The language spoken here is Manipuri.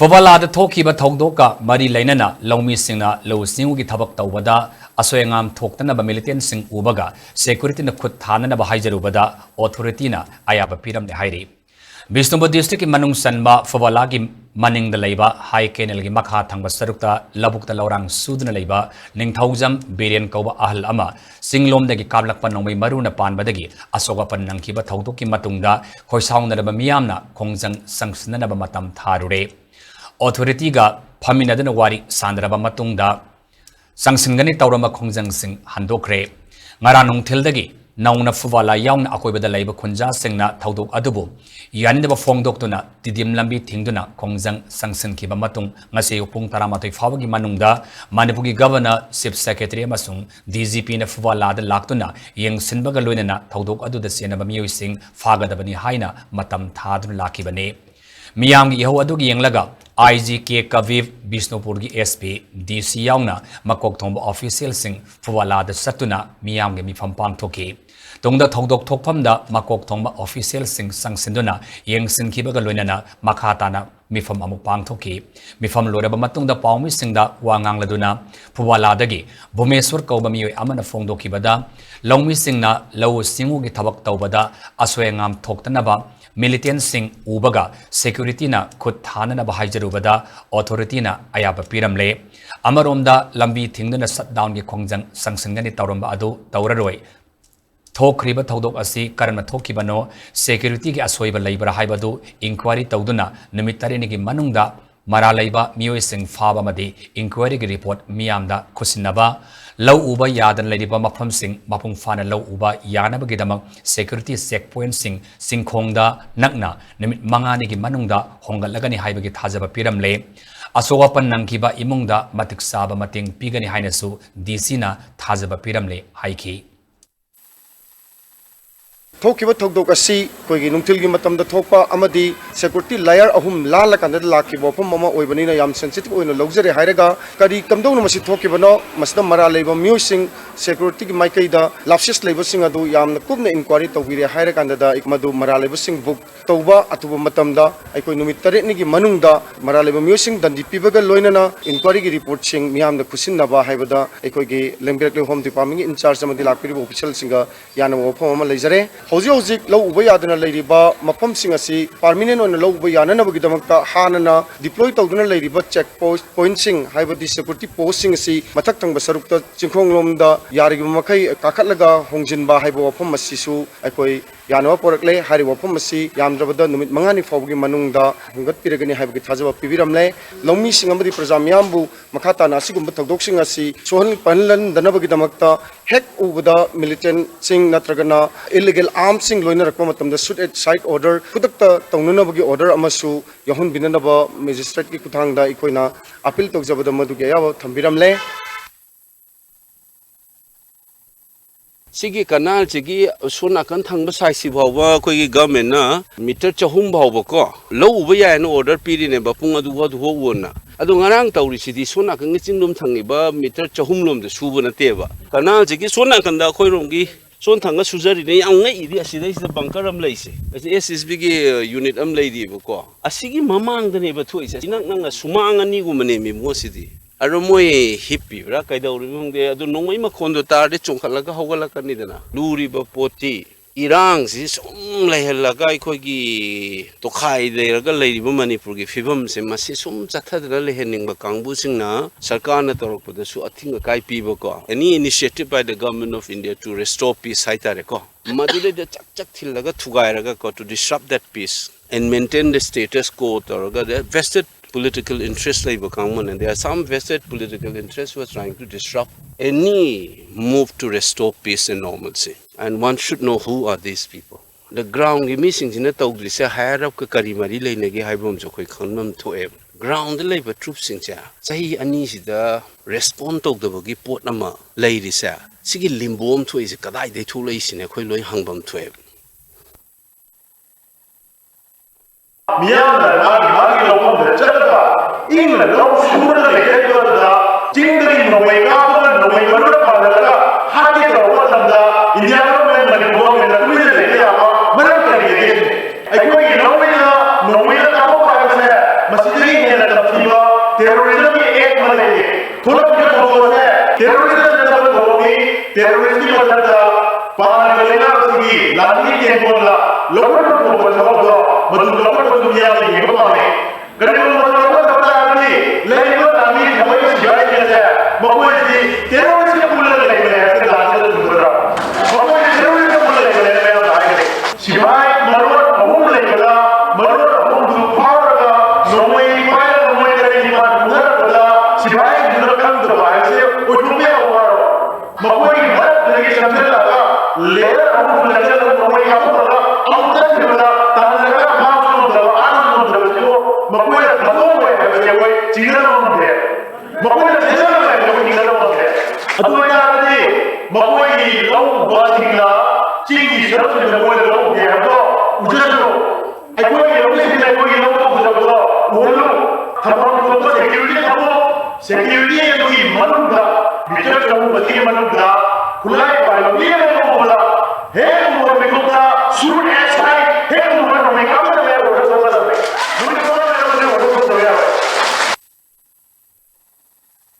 Favalada Tokiba Togdoka, Mari Lainana, Lomi Singna, Low Singugi Tabak Tawada, Asoyangam Toktanaba Militant Sing Ubaga, Security na Khut, Thanaba Haijarubada, Authority na Ayaaba Peeramle Hairi. Bisnuba District Manung Sanba, Favalagi Maning the Leba, High Kenelgi Makha Tanga Sarukta, Labukta Laurang Sudan Leba, Ning Tauzam, Berian Koba Ahal Ama, Singlom de Kablak Panomi Maruna Pan Badagi, Asoga Panankiba Tautoki Matunda, Hoisound the Miamna, Kongzang Sangsnaba Matam Tarure. Authority ga Paminadana Wari Sandraba Matunda Sangsingani Taurama Kongjang Sing Handokre Maranung Tildagi Nauna Fuvala Young Akoibada Labor Kunja Singna Taudok Adubu Yanaba Fong Doctona Didim Lambi Tingduna Kongjang Sangsin Kiba Matung Ngase Upung Taramati Fawagi Manungda Manipuri Governor Sip Secretary Masung DGP na Fuvala the Laktuna Yang Sinbaga Luinana Taudok Adu the Sienaba Mu Sing Fagadabani Haina Matam Tadun Lakibane Miam Yeho Adugi Yanglaga IGK Kaviv Bisnupurgi SP DC Yauna Makok Tomba Official Sing Fuwala the Satuna Miam Gemi from Pangtoki. Tongda Togdok Tokpamda Makok Tomba Official Sing Sang Sinduna Yang Sin Kibagalunana Makatana Mifam Amuk Pangtoki. Mifam Loraba Matunda Palmi Singda Wangang Laduna Fuwala Dagi Bumesur Kobami Amana Fongdoki Bada Longmi Singna Low Singugi Tabak Taubada Aswangam Toktanaba Militant Sing Ubaga, Security na Khut, Thanaba Haijarubada, Authority na Ayaaba Peeramle, Amaromda Lambi Tingdana Shutdown Gi Kongjang Sangsingani Tauramba Adu Tauraroi. Thokriba Todok Asi, Karama Tokibano, Security Gi Asoiba Labor Haibadu, Inquiry Tauduna, Numitarinigi Manunda, Maralaiba, Mio Sing Faba Madi, Inquiry Report, Miamda, Kusinaba, Low Uba Yadan Ladiba Mapam Sing, Mapung Fana Low Uba, Yanaba Gidama, Security Checkpoint Sing, Singkongda, Nagna, Nimit Manganigi Manungda, Hongalagani Haibagi Hazaba Peeramle, Asowapan Nankiba Imungda, Matik Saba Mating, Pigani Hainasu, Disina, Hazaba Peeramle, Haiki. Thokiba Togdok Asi, Kogi Nuntilgi Matam the Topa, Amadi, Security Layer Ahum Lala Kanda Laki Wapam Mama Oibanina Yam sensitive in a luxury Hairaga, Kadi Kamdon Masi Tokibano, Masdam Mara Labor Musing, Security Maikaida, Lapsis Labor Singadu Yam, the Kubna inquiry to Viri Hairakanda, Ikmadu Mara Labor Sing book, Toba, Atuba Matamda, Ikonumitari Manunda, Mara Labor Musing, then the Pivaga Loinana, inquiry report Sing, Miam the Kusinaba Haibada, Ekogi, Lemberg Home Department in charge of the Lapid official singer, Yana Wapama Lazare. Hojik low Ubayadana Lady Ba, Mapam Singasi, Parminian on the low Bayana Bugidamaka, Hanana, deployed Toguna Lady Ba checkpoint, pointing, Hybrid security posting si, Matakang Basarukta, Chinkong Lomda, Yarimakai, Kakalaga, Hongjinba, Haibo Masisu, Akoi, Yano Porakle, Hari Wapamasi, Yamdravada, Numit Mangani Fogi Manunda, Hungat Piragani Habitaza Piviramle, Lomi Singamadi Prasamiambu, Makata Nasigum Doxingasi, Sohan Panlan, the Nabagidamakta, Heck Ubada, Militant Sing Natragana, illegal arms sing Loina Rakamatam, the suit at site order, Kudakta, Tonunabagi order Amasu, Yohun Binanaba, Magistrate Kutanga, Ikoina, Apil Togzaba Madugaya, Tambiramle. Sigi canal Sigi Suna Kantang Basai Bawa, Kogi government na meter Chahum Bawako, low way and order period and Bapunga do what wona. Adungarang Tauri City Suna can get in Lum Tangiba, meter Chahumlum, the Subana Teva. Canal Sigi Suna Kanda Koirungi, Sontanga Suzari, young lady, as it is the bunker of Lacy. As the SSBG unit lady Boko. A Sigi Mamang the neighbor twice, as Nanga Sumanga Niguman name in city. Aromoy hippie, Rakaida, I don't know my condo tarde, Chonkalaka, Hogalaka Nidana, Luri Bapoti, Irangs is only Lagai Kogi, Tokai, the lady Manipur, Fibums, and Massisum, Zatadale Henning Bakang Busina, Sarkana Toroko, the Suatinga Kai Piboko, any initiative by the government of India to restore peace, Haitareko. Madule the Chak Tilaga Tugairaga to disrupt that peace and maintain the status quo or the vested political interests like Bakamon, and there are some vested political interests who are trying to disrupt any move to restore peace and normalcy. And one should know who are these people. The ground missing in the talk is a higher up Karimari Lane Hibom Joko Konum to ever. Ground labor troops in Cha. Say Anisi the respond to the Bogi Port Nama ladies. Sigi Limbom to is a Kadai de 2 lays in a Koiloi Hangbam 12. England, no sooner than they get to the Jingling, no way out, no way out of Canada, Haki or Wanda, Indiana, Manipur, and the Twitter, Manipur. I go in no way, no way, Masini, and the terrorism की एक मले थोड़ा क्या बोलो है terrorism से सब लोगों terrorism की मतलब पान लेना उसकी लाठी के बोला लोगों को बोलता होगा मतलब लोगों को दुनिया में ये बातें करीब मतलब सबसे आगे लेकिन वो आदमी हमारे सिवाय कैसे मकोई जी terrorism के बोलने लगे हैं ऐसे लाठी से दूसरा मकोई terrorism के बोलने लगे हैं मैं बताएंगे सिवाय मरोड़ अहूम लेगा मरोड़ अहूम दुपार का नोई पायल नोई करे इमान मुहर बदा सिवाय दुर्गम दबाए से उठुमे हुआ मकोई मत देगी समझे लगा लेकर अहूम लगे नोई का बदा अहूम तक बदा ताने का माफ नो दबा आन नो दबा जो मकोई खतों में है उसके कोई चीज़ ना होते मकोई चीज़ ना है कोई चीज़ ना होते अतुल्य आदि मकोई लोग बातिंगा चीज़ शर्त में मकोई लोग ये तो उजलो कोई लोग से कोई लोग तो उजलो वो लोग हमारे को सिक्योरिटी ये कोई मनुष्य बिचर जो बच्चे मनुष्य खुला